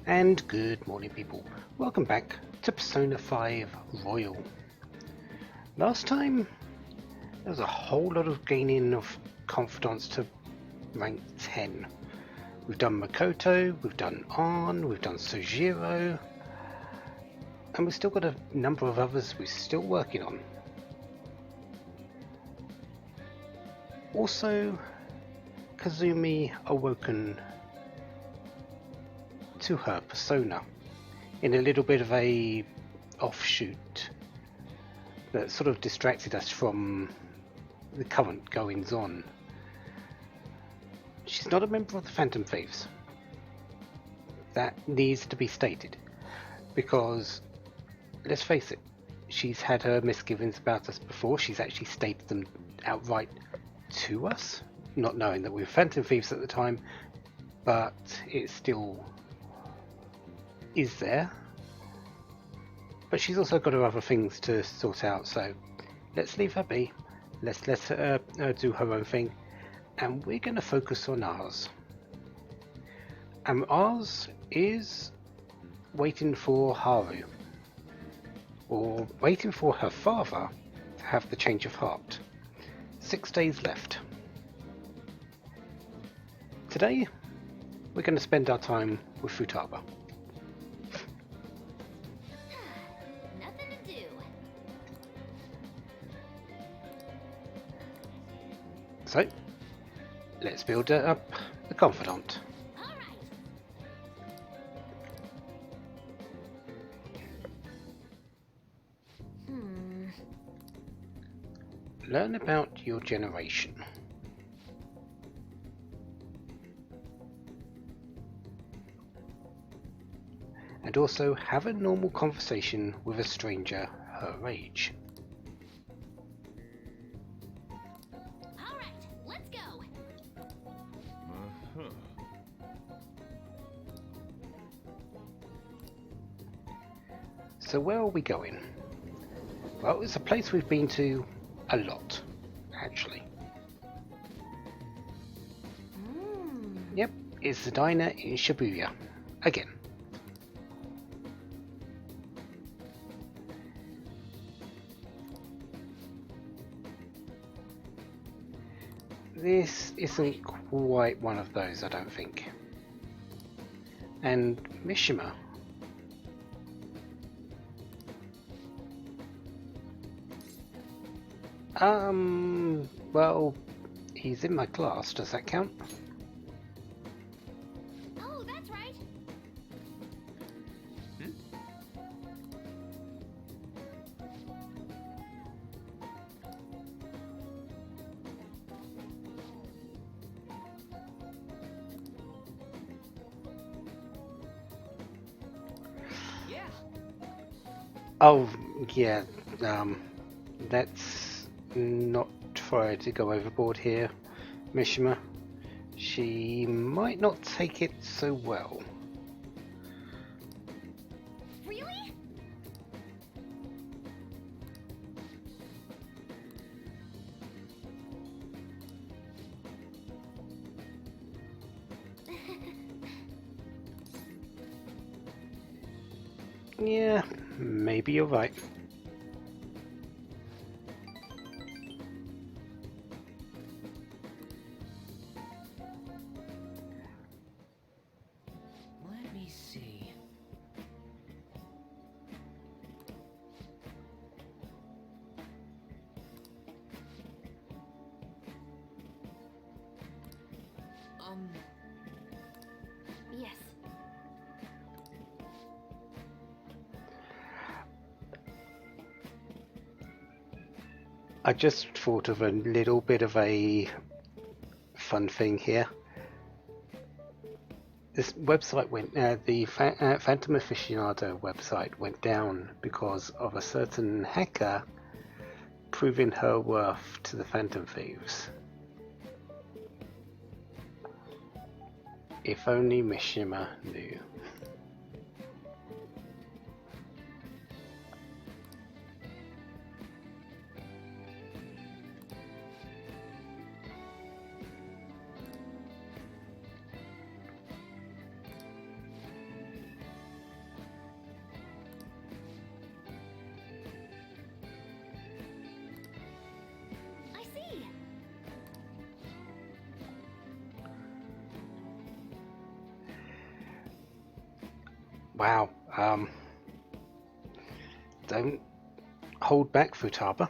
And good morning, people. Welcome back to Persona 5 Royal. Last time, there was a whole lot of gaining of confidence to rank 10. We've done Makoto, we've done Arn, we've done Sojiro, and we've still got a number of others we're still working on. Also, Kazumi awoken to her persona in a little bit of a offshoot that sort of distracted us from the current goings on. She's not a member of the Phantom Thieves. That needs to be stated, because let's face it, she's had her misgivings about us before. She's actually stated them outright to us, not knowing that we were Phantom Thieves at the time, but it still is there. But she's also got her other things to sort out, so let's leave her be. Let's let her do her own thing, and we're going to focus on ours. And ours is waiting for Haru, or waiting for her father to have the change of heart. 6 days left. Today, we're going to spend our time with Futaba. Nothing to do. So, let's build up the confidant. All right. Learn about your generation. And also have a normal conversation with a stranger her age. All right. Let's go. So where are we going? Well, it's a place we've been to a lot, actually. Yep, it's the diner in Shibuya. Again. This isn't quite one of those, I don't think. And Mishima. Well, he's in my class, does that count? Oh, that's right. Yeah. Oh, yeah, let's not try to go overboard here, Mishima. She might not take it so well. Really? Yeah, maybe you're right. Let me see. Yes. I just thought of a little bit of a fun thing here. This website went, the Phantom Aficionado website went down because of a certain hacker proving her worth to the Phantom Thieves. If only Mishima knew. Wow. Don't hold back, Futaba.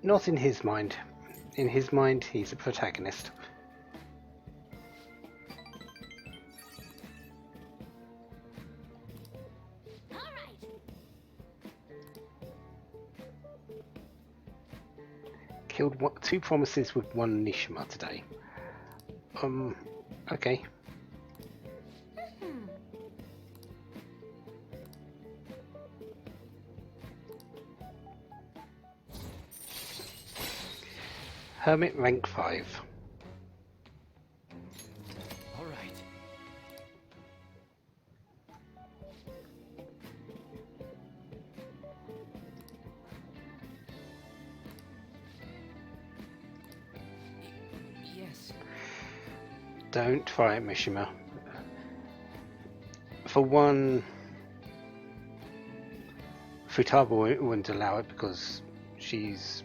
Not in his mind. In his mind, he's a protagonist. All right. Killed 2 promises with 1 Nishima today. Okay. Hmm. Hermit rank 5. All right. Yes. Don't try it, Mishima. For one, Futaba wouldn't allow it because she's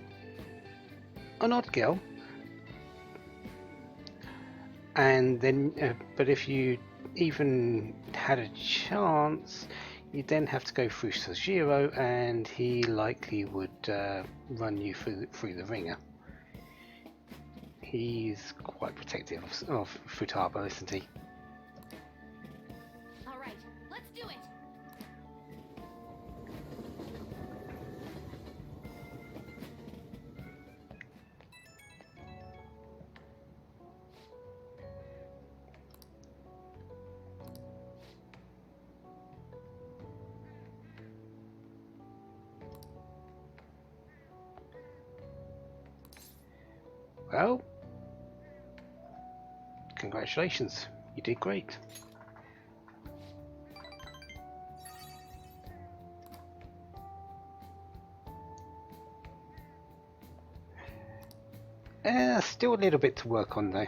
an odd girl. And then, but if you even had a chance, you'd then have to go through Sojiro, and he likely would run you through the ringer. He's quite protective of Futaba, isn't he? All right. Let's do it. Well, congratulations, you did great. Still a little bit to work on though.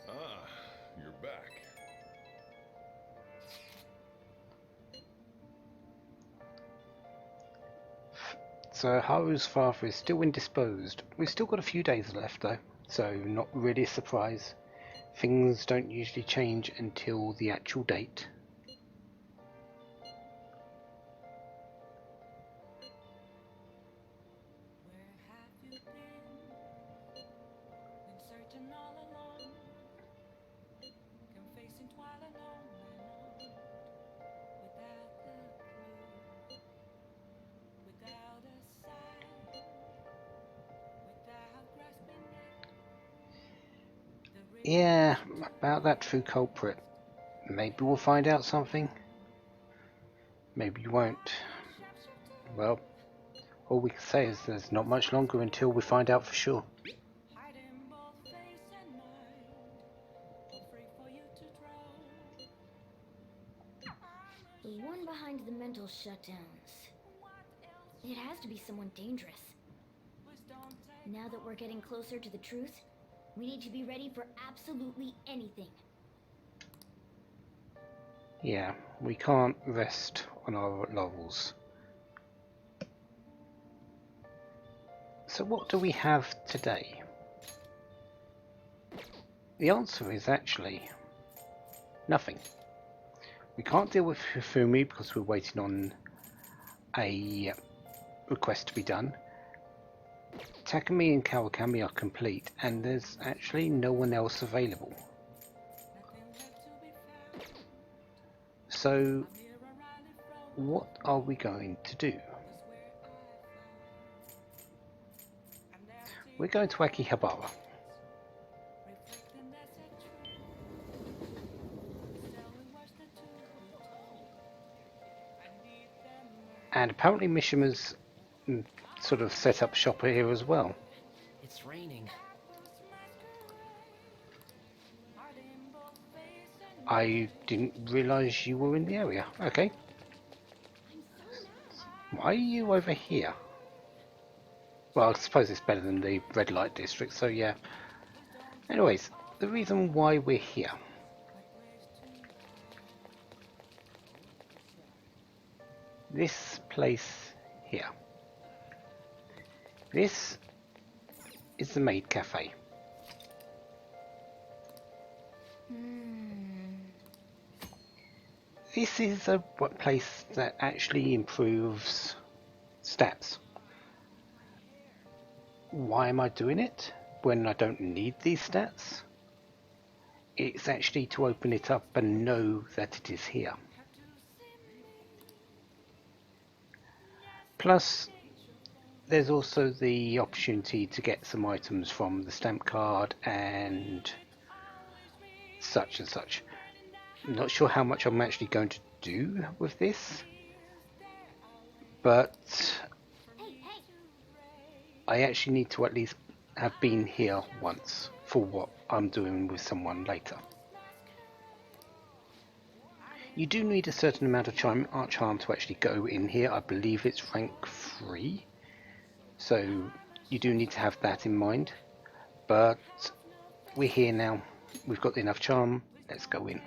Ah, you're back. So Haru's father is still indisposed. We've still got a few days left though, so not really a surprise. Things don't usually change until the actual date. Where have you been? Been searching all along, confessing twilight on and on, without the clue, without a sign, without grasping it. Yeah, about that true culprit. Maybe we'll find out something. Maybe you won't. Well, all we can say is there's not much longer until we find out for sure. Hiding both face and mind, afraid for you to drown. The one behind the mental shutdowns. It has to be someone dangerous. Now that we're getting closer to the truth, we need to be ready for absolutely anything. Yeah, we can't rest on our laurels. So what do we have today? The answer is actually nothing. We can't deal with Hifumi because we're waiting on a request to be done. Takumi and Kawakami are complete, and there's actually no one else available. So, what are we going to do? We're going to Akihabara. And apparently Mishima's sort of set up shop here as well. It's raining. I didn't realise you were in the area. Okay. Why are you over here? Well, I suppose it's better than the red light district, so yeah. Anyways, the reason why we're here. This place here. This is the Maid Cafe. This is a place that actually improves stats. Why am I doing it when I don't need these stats? It's actually to open it up and know that it is here. Plus, there's also the opportunity to get some items from the stamp card and such and such. I'm not sure how much I'm actually going to do with this, but I actually need to at least have been here once for what I'm doing with someone later. You do need a certain amount of charm to actually go in here. I believe it's rank 3, so you do need to have that in mind. But we're here now. We've got enough charm. Let's go in.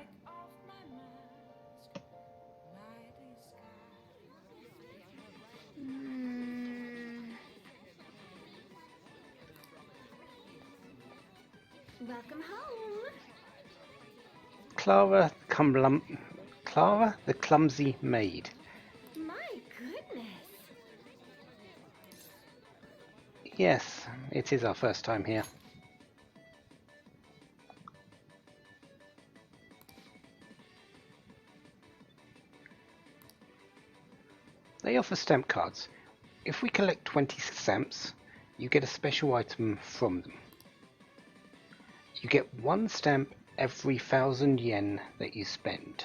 Welcome home. Clara the Clumsy Maid. My goodness. Yes, it is our first time here. They offer stamp cards. If we collect 20 stamps, you get a special item from them. You get 1 stamp every 1,000 yen that you spend.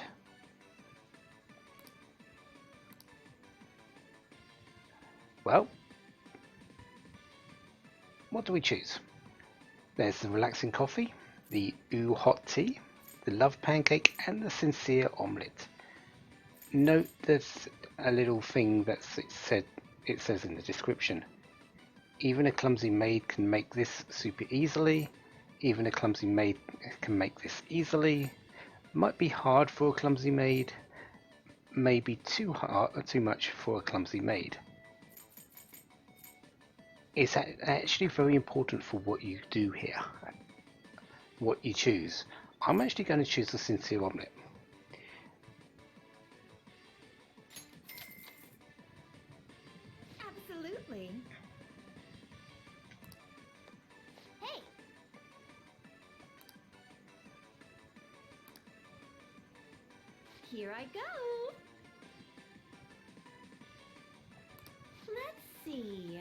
Well, what do we choose? There's the relaxing coffee, the ooh hot tea, the love pancake, and the sincere omelette. Note there's a little thing that it says in the description. Even a clumsy maid can make this super easily. Even a clumsy maid can make this easily. Might be hard for a clumsy maid. Maybe too much for a clumsy maid. It's actually very important for what you do here, what you choose. I'm actually going to choose the sincere omelette. Absolutely. Hey. Here I go. Let's see.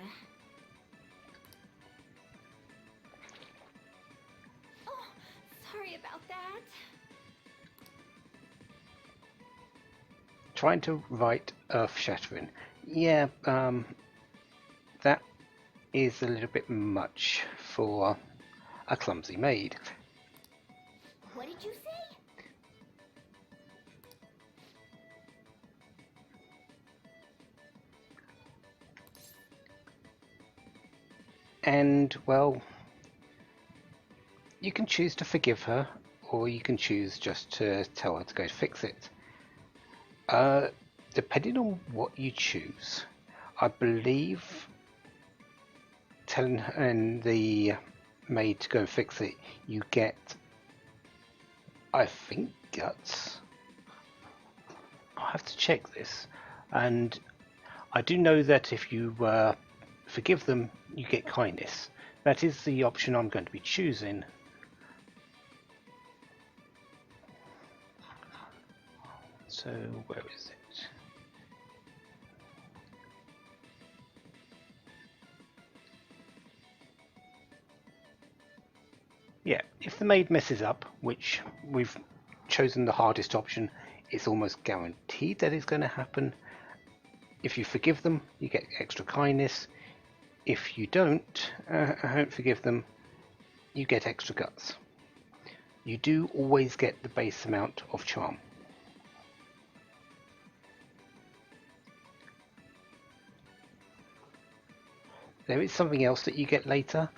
Oh, sorry about that. Trying to write earth-shattering. Yeah, that is a little bit much for a clumsy maid. What did you say? And, well, you can choose to forgive her, or you can choose just to tell her to go fix it. Depending on what you choose, I believe telling her and the maid to go and fix it, you get, I think, guts. I'll have to check this. And I do know that if you forgive them, you get kindness. That is the option I'm going to be choosing. So, where is it? Yeah, if the maid messes up, which we've chosen the hardest option, it's almost guaranteed that it's going to happen. If you forgive them, you get extra kindness. If you don't forgive them, you get extra guts. You do always get the base amount of charm. There is something else that you get later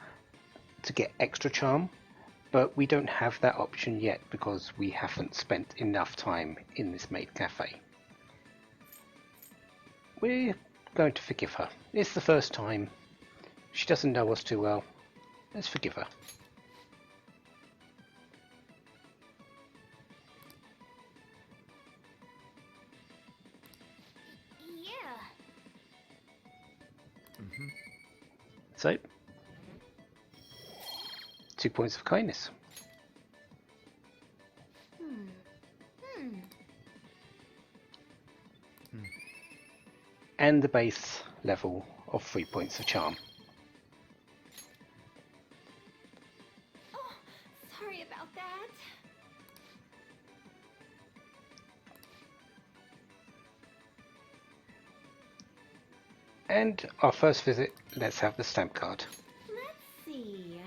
to get extra charm, but we don't have that option yet because we haven't spent enough time in this Maid Cafe. We're going to forgive her. It's the first time. She doesn't know us too well. Let's forgive her. Yeah. So, 2 points of kindness. And the base level of 3 points of charm. Oh, sorry about that. And our first visit, let's have the stamp card. Let's see.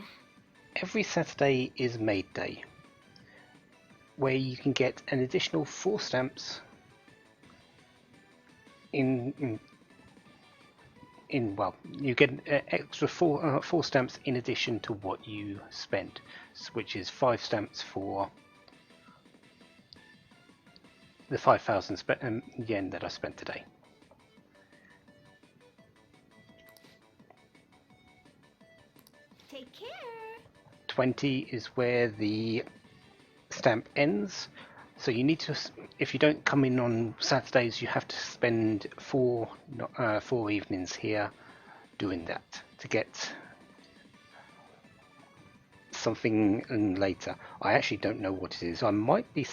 Every Saturday is Maid Day, where you can get an additional 4 stamps well, you get an extra 4 stamps in addition to what you spent, which is 5 stamps for the 5,000 yen that I spent today. Take care. 20 is where the stamp ends. So you need to, if you don't come in on Saturdays, you have to spend 4 evenings here doing that to get something later. I actually don't know what it is. I might be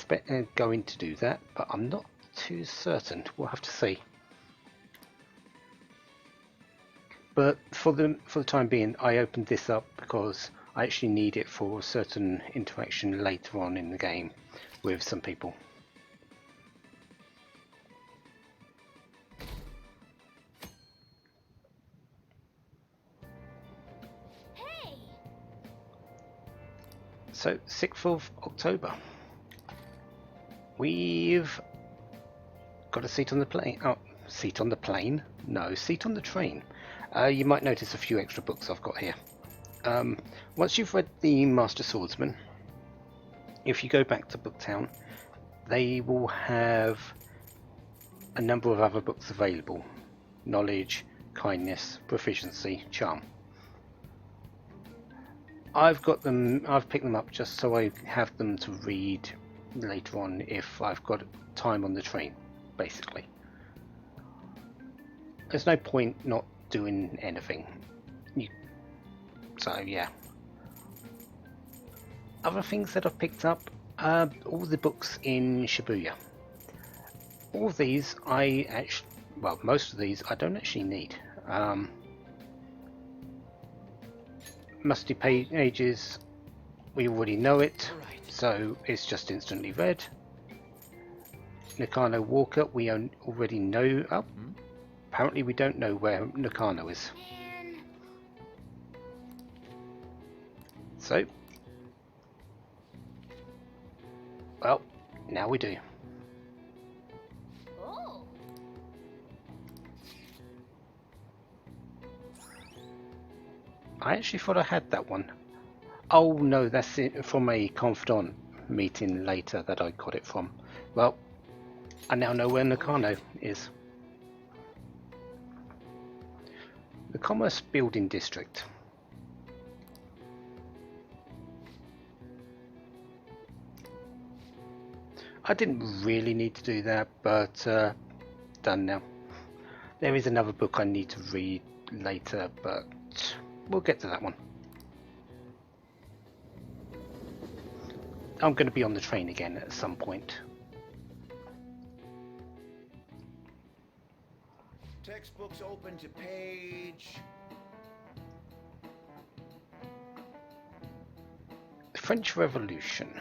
going to do that, but I'm not too certain. We'll have to see. But for the time being, I opened this up because I actually need it for a certain interaction later on in the game with some people. Hey! So 6th of October. We've got a seat on the plane. Oh, seat on the plane? No, seat on the train. You might notice a few extra books I've got here. Once you've read The Master Swordsman, if you go back to Booktown, they will have a number of other books available. Knowledge, kindness, proficiency, charm. I've picked them up just so I have them to read later on if I've got time on the train, basically. There's no point not doing anything. So yeah. Other things that I've picked up, all the books in Shibuya. All of these most of these I don't actually need. Musty pages, we already know it, so it's just instantly read. Nakano Walker, we already know. Oh, apparently we don't know where Nakano is. Man. So, well, now we do. Oh. I actually thought I had that one. Oh no, that's it from a confidant meeting later that I got it from. Well, I now know where Nakano is. The Commerce Building District. I didn't really need to do that, but done now. There is another book I need to read later, but we'll get to that one. I'm going to be on the train again at some point. Textbooks open to page... The French Revolution.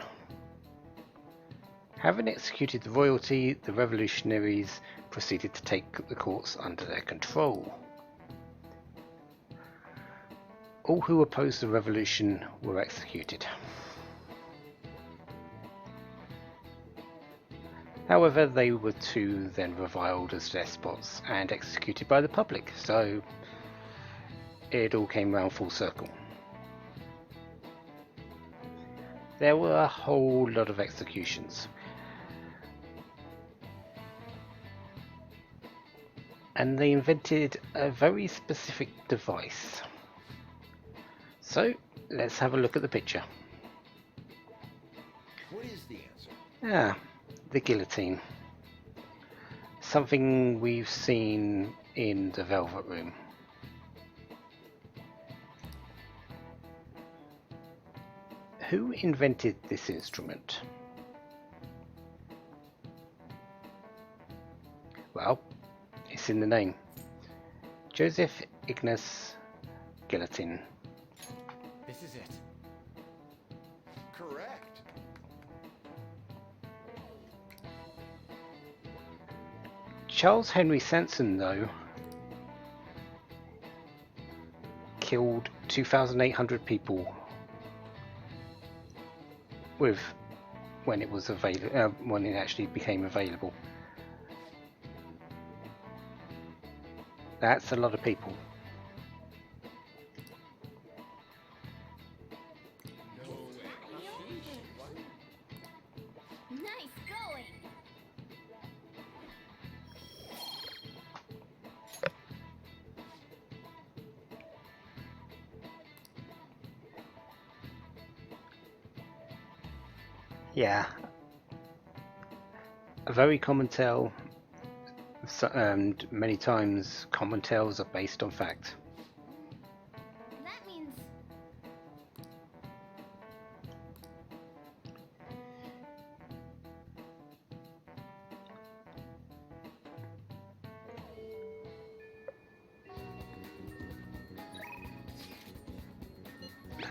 Having executed the royalty, the revolutionaries proceeded to take the courts under their control. All who opposed the revolution were executed. However, they were too then reviled as despots and executed by the public, so it all came round full circle. There were a whole lot of executions. And they invented a very specific device. So, let's have a look at the picture. What is the answer? Ah, the guillotine. Something we've seen in the Velvet Room. Who invented this instrument? Well, it's in the name. Joseph Ignace Guillotine. This is it. Correct. Charles Henry Sanson, though, killed 2,800 people with when it was available, when it actually became available. That's a lot of people. Nice going! Yeah. A very common tale, and many times common tales are based on fact. That means...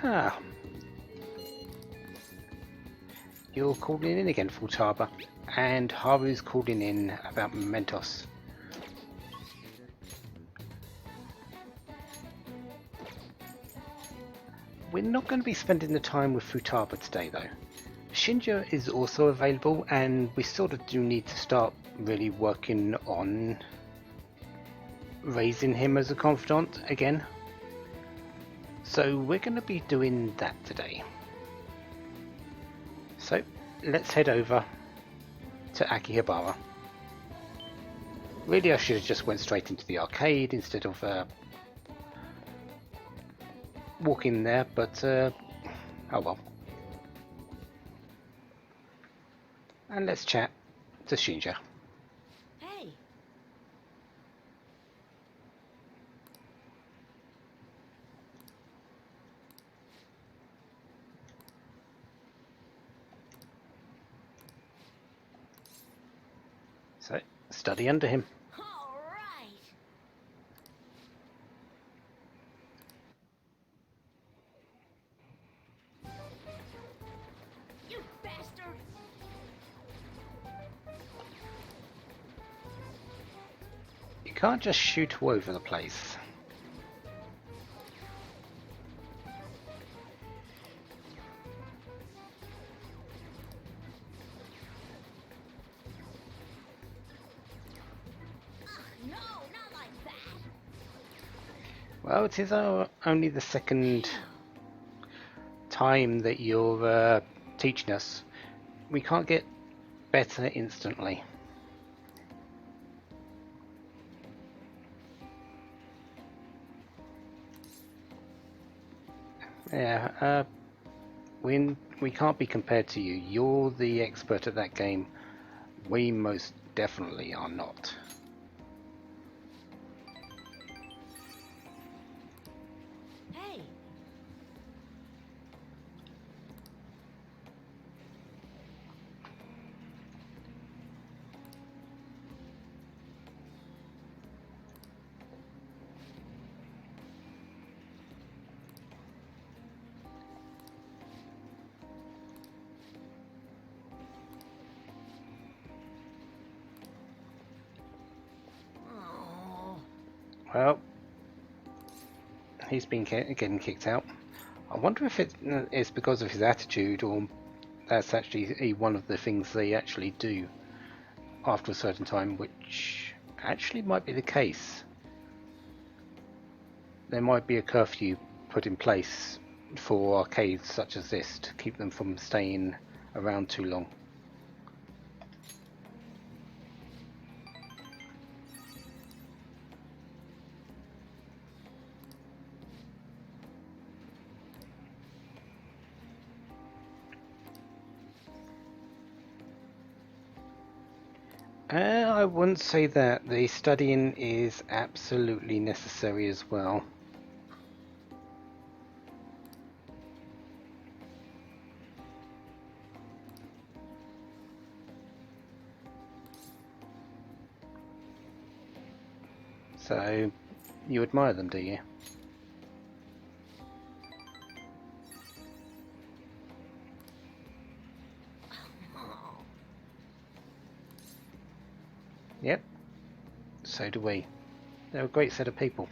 Ah. You're calling in again, Futaba, and Haru's calling in about Mentos. We're not going to be spending the time with Futaba today, though. Shinja is also available, and we sort of do need to start really working on raising him as a confidant again. So we're going to be doing that today. So let's head over to Akihabara. Really, I should have just went straight into the arcade instead of walking there, but oh well. And let's chat to Shinja. Hey, So, study under him. All right! You bastard! You can't just shoot all over the place. No, not like that! Well, it is only the second time that you're teaching us. We can't get better instantly. Yeah, we can't be compared to you. You're the expert at that game. We most definitely are not. hey, Well, he's been getting kicked out. I wonder if it's because of his attitude, or that's actually one of the things they actually do after a certain time, which actually might be the case. there might be a curfew put in place for arcades such as this to keep them from staying around too long. I wouldn't say that. The studying is absolutely necessary as well. So, you admire them, do you? Yep, so do we. They're a great set of people.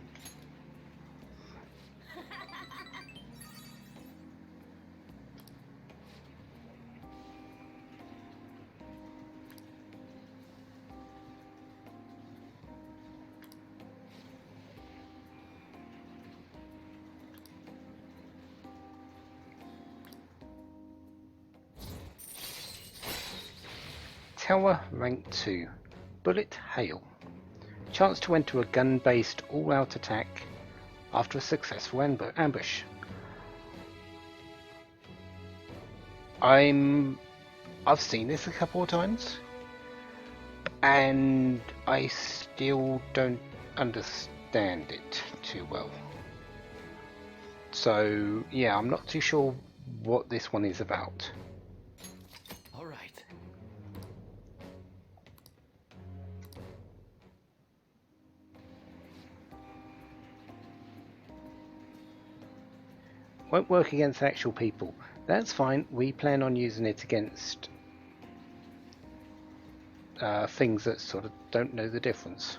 Tower rank 2. Bullet Hail. Chance to enter a gun-based all-out attack after a successful ambush. I've seen this a couple of times, and I still don't understand it too well. So yeah, I'm not too sure what this one is about. All right. Won't work against actual people. That's fine. We plan on using it against things that sort of don't know the difference.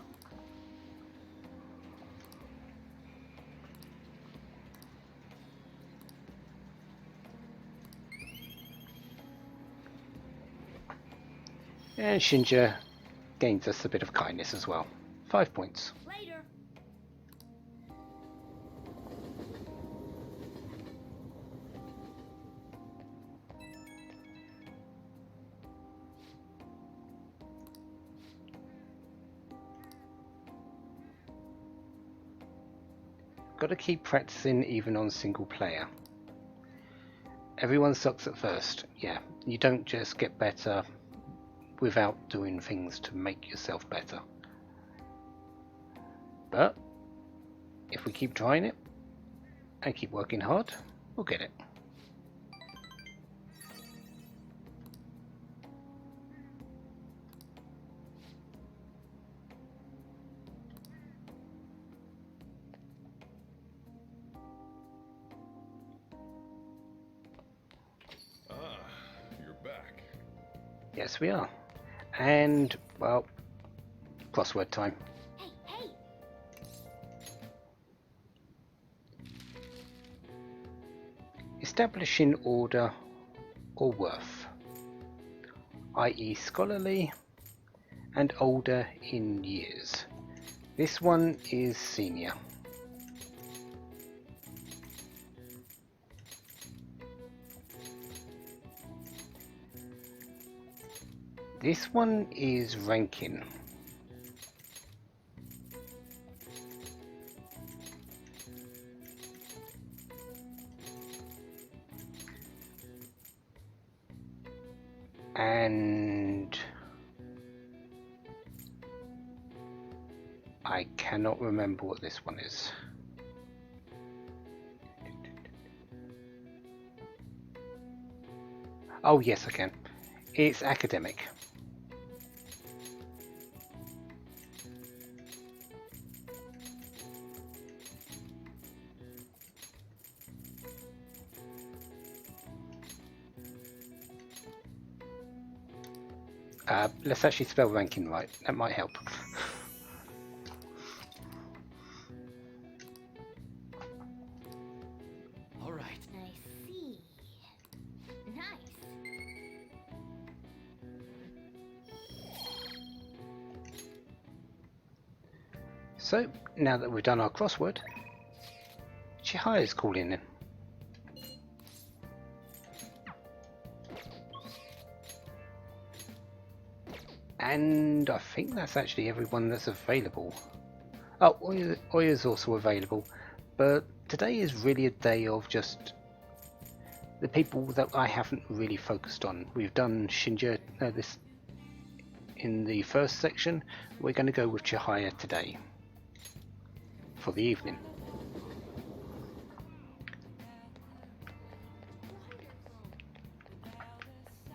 And Shinja gains us a bit of kindness as well. 5 points. Later. Got to keep practicing even on single player. Everyone sucks at first. Yeah, you don't just get better without doing things to make yourself better. But if we keep trying it and keep working hard, we'll get it. Ah, you're back. Yes, we are. And, well, crossword time. Hey, hey! Establishing order or worth, i.e. scholarly and older in years. This one is senior. This one is ranking. And I cannot remember what this one is. Oh yes, I can. It's academic. Let's actually spell ranking right. That might help. All right. I see. Nice. So, now that we've done our crossword, Chihire's calling in. And I think that's actually everyone that's available. Oh, Oya's also available. But today is really a day of just the people that I haven't really focused on. We've done Shinja this in the first section. We're going to go with Chihire today for the evening.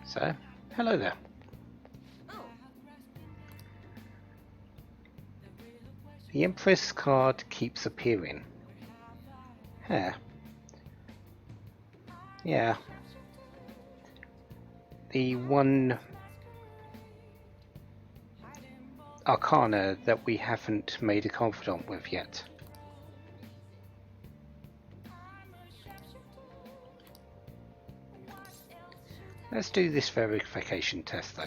So, hello there. The Empress card keeps appearing. Huh. Yeah. The one arcana that we haven't made a confidant with yet. Let's do this verification test though.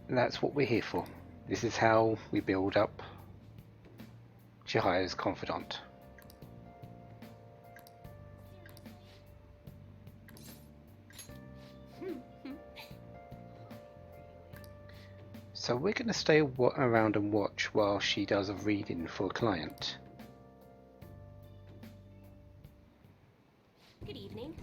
And that's what we're here for. This is how we build up Chihire's confidant. So we're going to stay around and watch while she does a reading for a client. Good evening.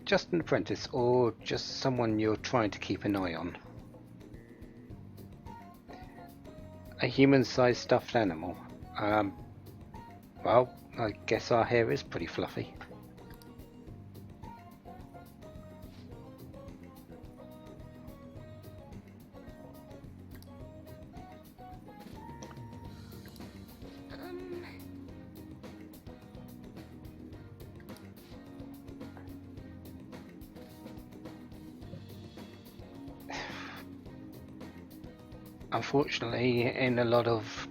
Just an apprentice or just someone you're trying to keep an eye on? A human-sized stuffed animal. Well, I guess our hair is pretty fluffy. Unfortunately, in a lot of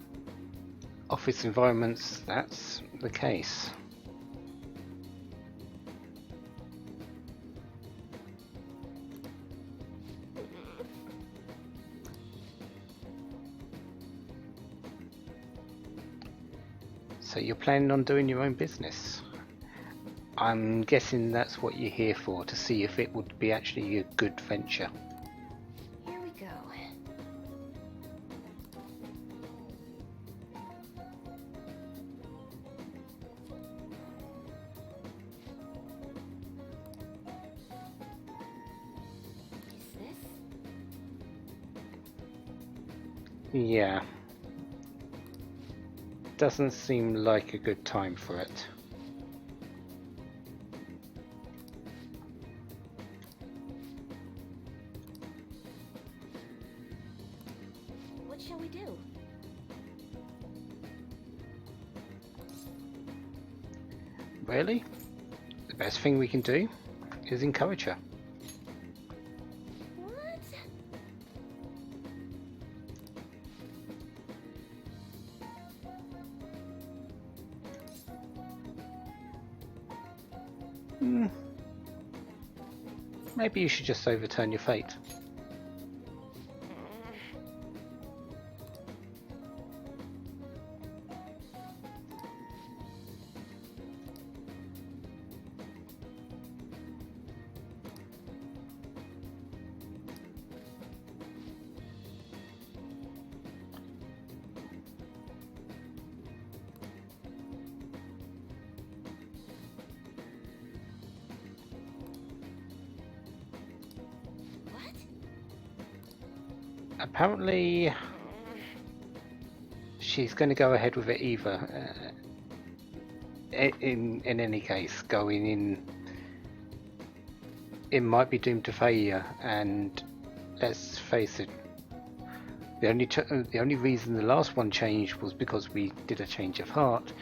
office environments, that's the case. So you're planning on doing your own business? I'm guessing that's what you're here for, to see if it would be actually a good venture. Here we go. Is this? Yeah. Doesn't seem like a good time for it. What shall we do? Really? The best thing we can do is encourage her. What? Maybe you should just overturn your fate. What? Apparently, she's going to go ahead with it either. In any case, going in, it might be doomed to failure. And let's face it, the only reason the last one changed was because we did a change of heart.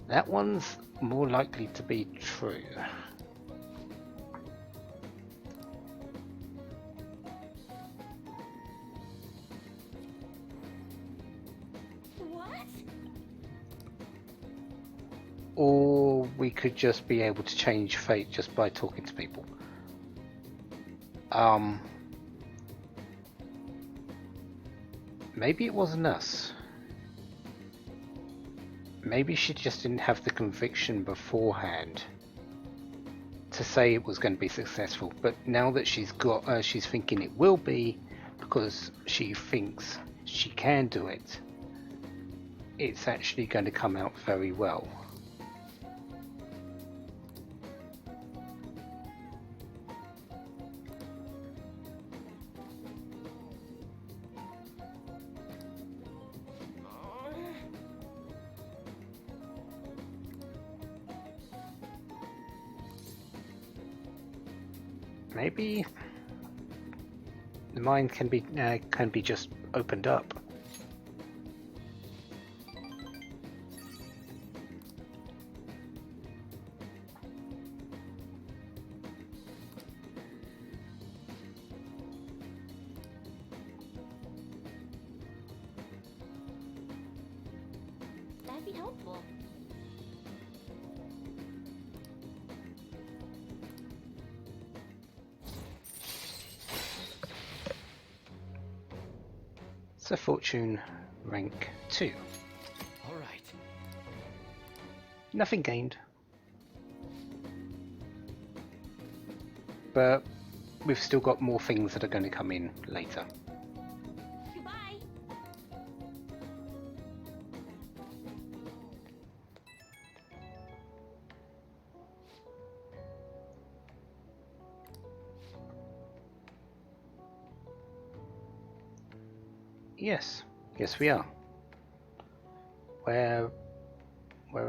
That one's more likely to be true. What? Or we could just be able to change fate just by talking to people. Maybe it wasn't us. Maybe she just didn't have the conviction beforehand to say it was going to be successful, but now that she's got, she's thinking it will be because she thinks she can do it. It's actually going to come out very well. Maybe the mind can be just opened up. That'd be helpful. So fortune rank 2. All right. Nothing gained. But we've still got more things that are going to come in later. Goodbye. Yes, yes we are. Where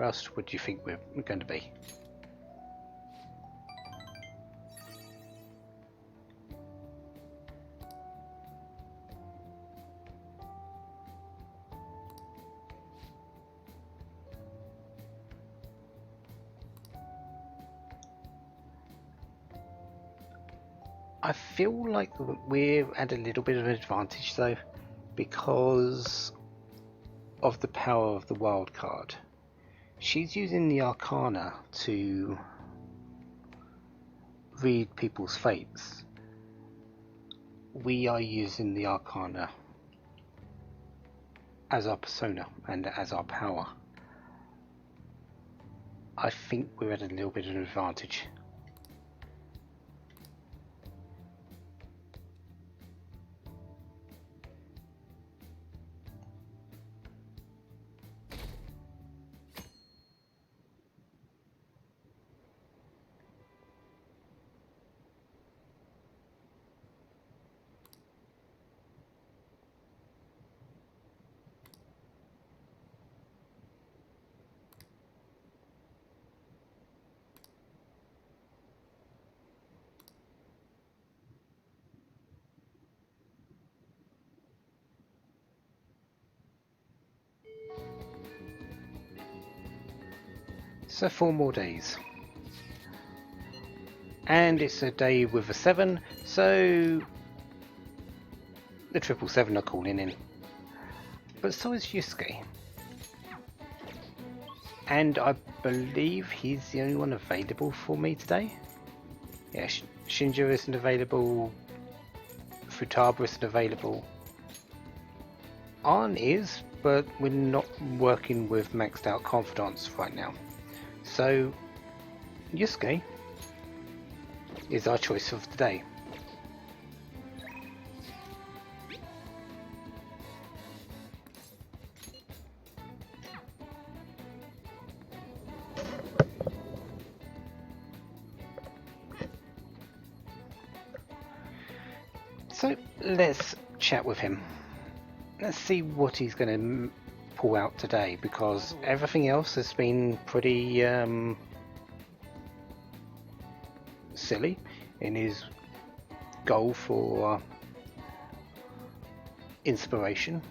else would you think we're going to be? I feel like we're at a little bit of an advantage though, because of the power of the wild card. She's using the Arcana to read people's fates. We are using the Arcana as our persona and as our power. I think we're at a little bit of an advantage. So 4 more days. And it's a day with a 7, so the 777 are calling in. But so is Yusuke. And I believe he's the only one available for me today. Yeah, Shinjo isn't available, Futaba isn't available. Arn is, but we're not working with maxed out confidants right now. So Yusuke is our choice of the day. So let's chat with him. Let's see what he's going to pull out today, because everything else has been pretty silly in his goal for inspiration.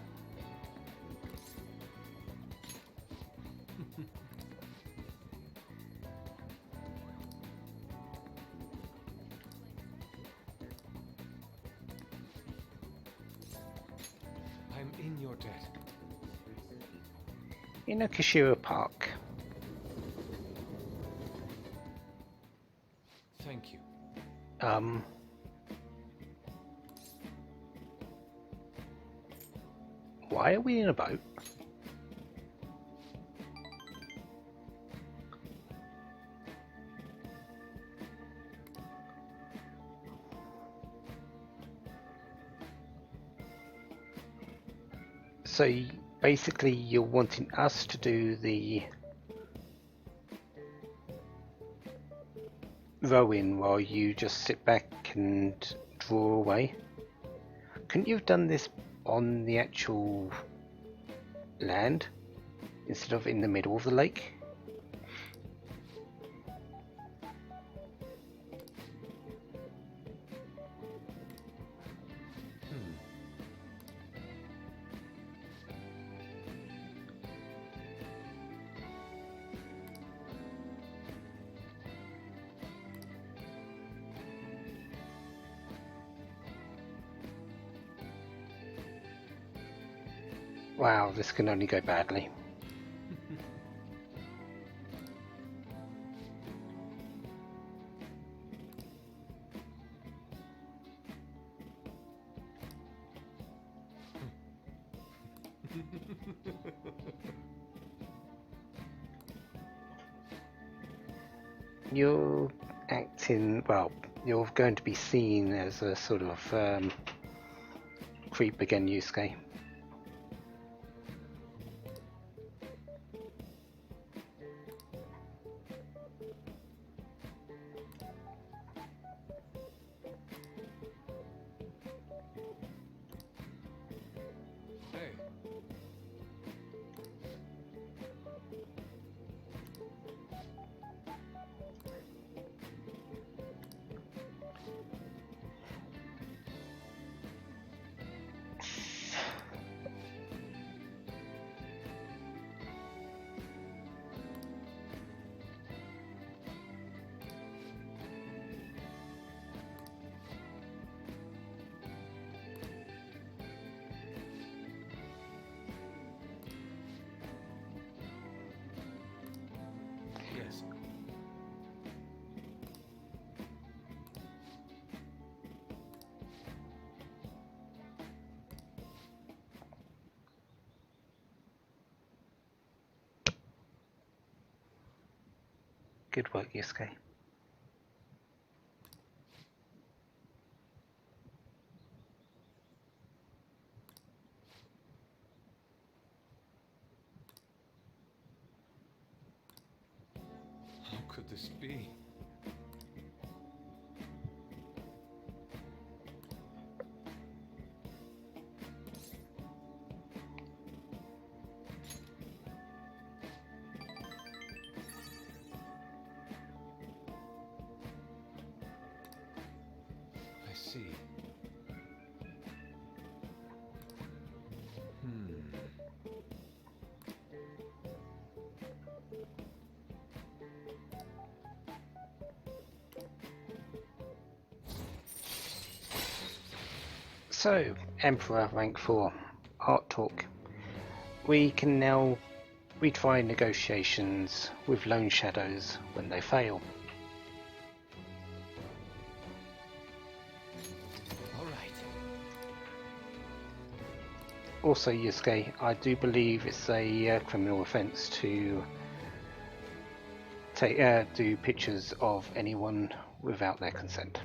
I'm in your debt. In Akashira Park. Um, why are we in a boat? So basically you're wanting us to do the rowing while you just sit back and draw away? Couldn't you have done this on the actual land instead of in the middle of the lake? Wow, this can only go badly. You're acting, well, you're going to be seen as a sort of creep again, Yusuke. Hey. Yes. Good work, Yusuke. How could this be? I see. So, Emperor rank 4, Art Talk. We can now retry negotiations with Lone Shadows when they fail. All right. Also, Yusuke, I do believe it's a criminal offence to do pictures of anyone without their consent.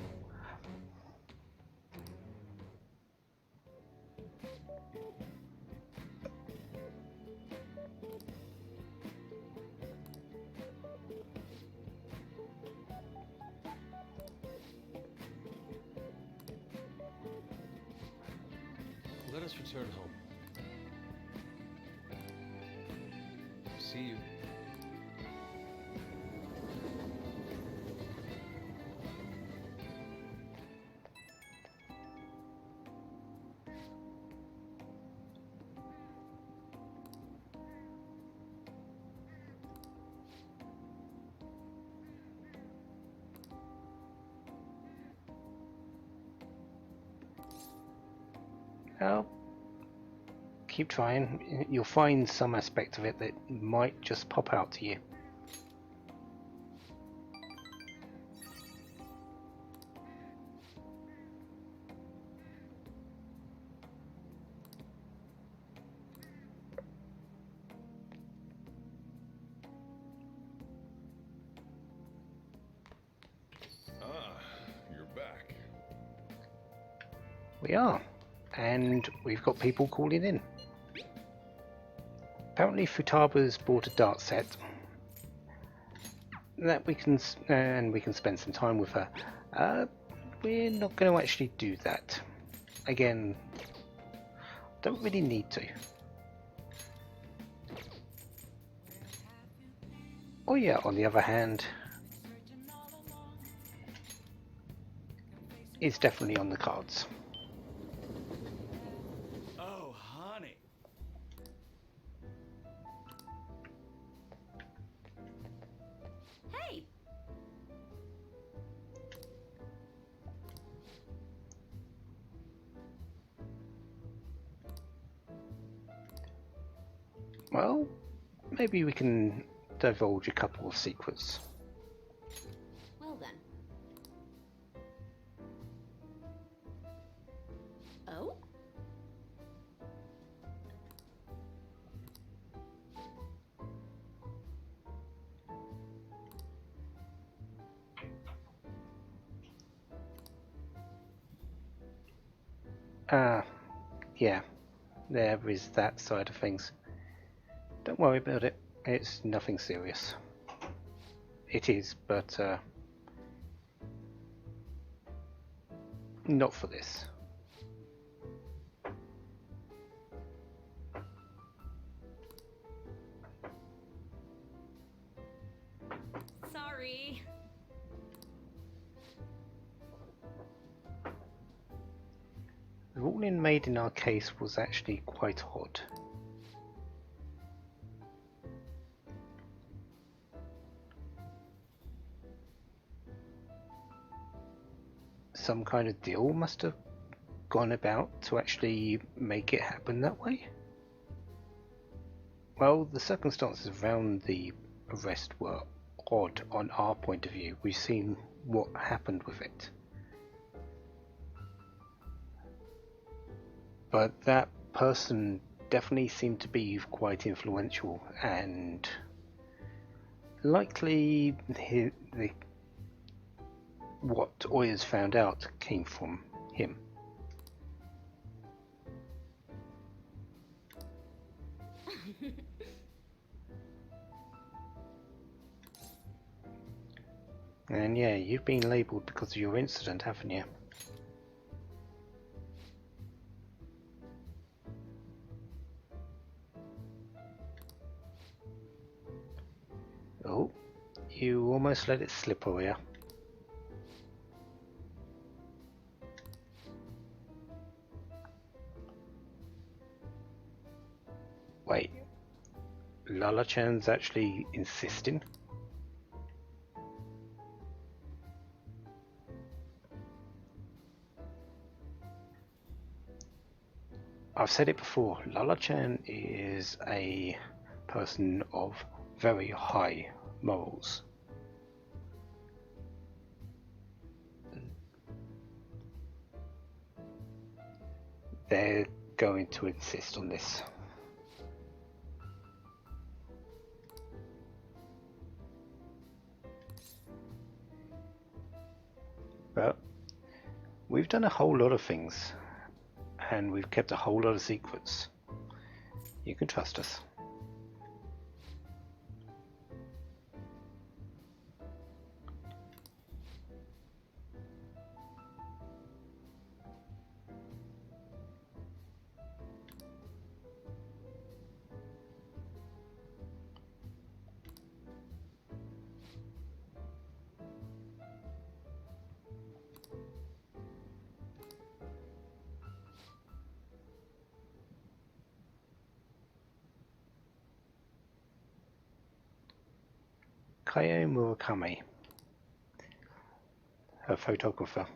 Let us return home. See you. Well, keep trying. You'll find some aspect of it that might just pop out to you. We are. And we've got people calling in. Apparently Futaba's bought a dart set that we can spend some time with her. We're not going to actually do that. Again, don't really need to. Oh yeah, on the other hand, it's definitely on the cards. Oh, honey. Hey! Well, maybe we can divulge a couple of secrets. Well then. Oh? Yeah, there is that side of things. Don't worry about it, it's nothing serious. It is, but not for this. Sorry. The ruling made in our case was actually quite odd. Some kind of deal must have gone about to actually make it happen that way? Well, the circumstances around the arrest were odd on our point of view. We've seen what happened with it. But that person definitely seemed to be quite influential, and likely what Oyers found out came from him. And yeah, you've been labelled because of your incident, haven't you? Oh, you almost let it slip, Oya. Wait, Lala-chan's actually insisting? I've said it before, Lala-chan is a person of very high morals. They're going to insist on this. But we've done a whole lot of things, and we've kept a whole lot of secrets. You can trust us. Kaio Murakami, her photographer.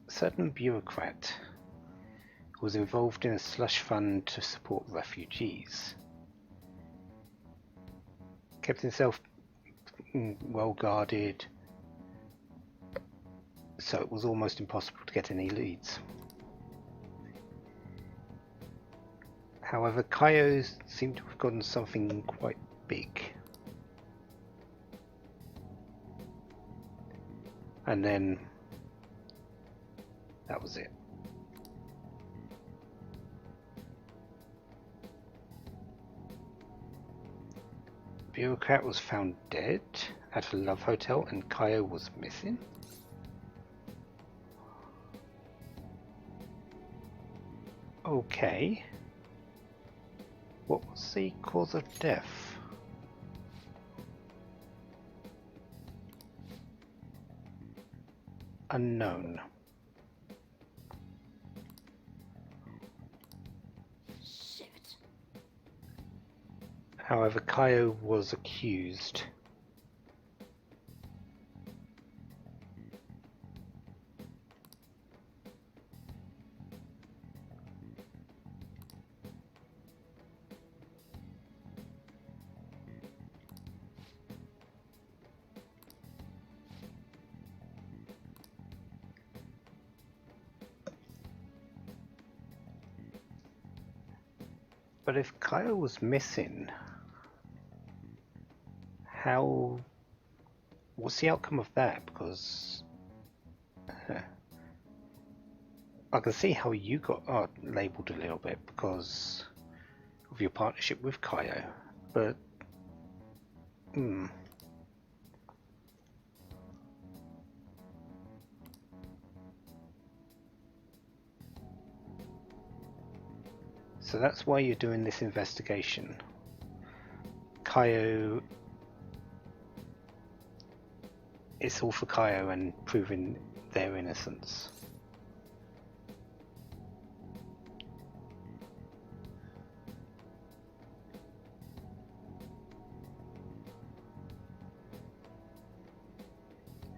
A certain bureaucrat who was involved in a slush fund to support refugees. Kept himself well guarded, so it was almost impossible to get any leads. However, Kaio's seem to have gotten something quite big. And then that was it. Bureaucrat was found dead at a love hotel and Kaio was missing. Okay. What was the cause of death? Unknown. Shit. However, Kaio was accused. But if Kaio was missing, what's the outcome of that? Because I can see how you got labelled a little bit because of your partnership with Kaio, but so that's why you're doing this investigation. Kaio, it's all for Kaio and proving their innocence.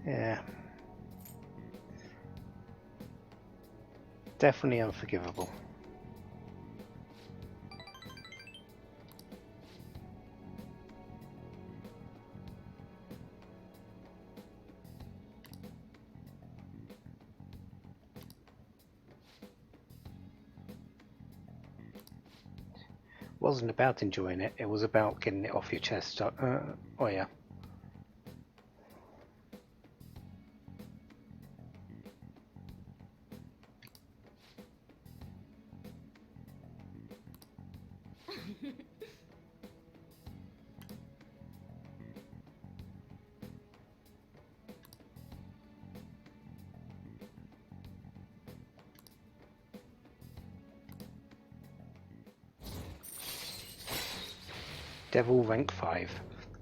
Yeah. Definitely unforgivable. Wasn't about enjoying it, it was about getting it off your chest. Oh yeah. Devil rank 5.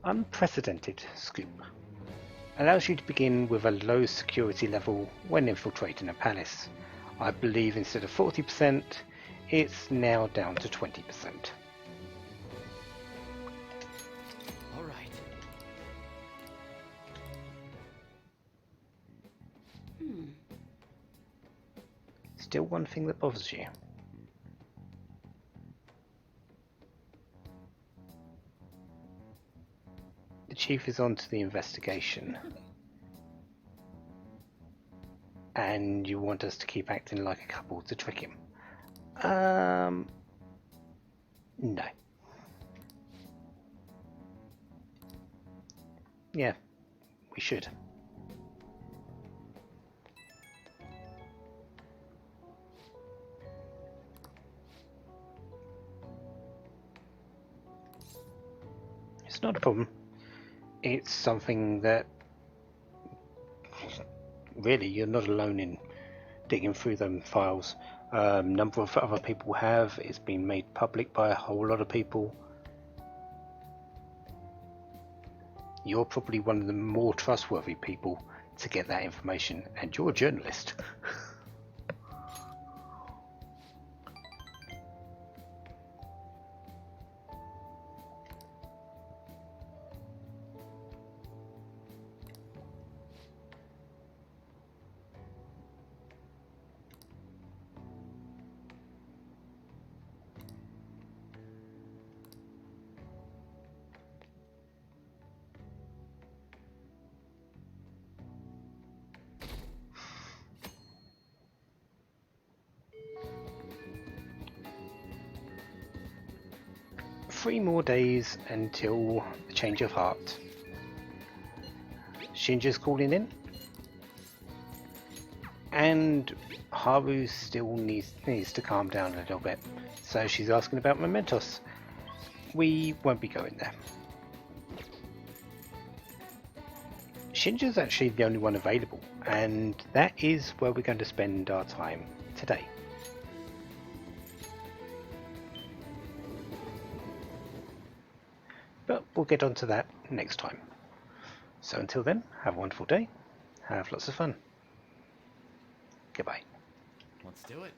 Unprecedented scoop. Allows you to begin with a low security level when infiltrating a palace. I believe instead of 40%, it's now down to 20%. All right. Still one thing that bothers you. The chief is onto the investigation. And you want us to keep acting like a couple to trick him. No. Yeah, we should. It's not a problem. It's something that really you're not alone in digging through them files. Number of other people have. It's been made public by a whole lot of people. You're probably one of the more trustworthy people to get that information, and you're a journalist. 3 more days until the change of heart. Shinja's calling in, and Haru still needs to calm down a little bit, so she's asking about mementos. We won't be going there. Shinja's actually the only one available, and that is where we're going to spend our time today. But we'll get onto that next time. So until then, have a wonderful day, have lots of fun. Goodbye. Let's do it.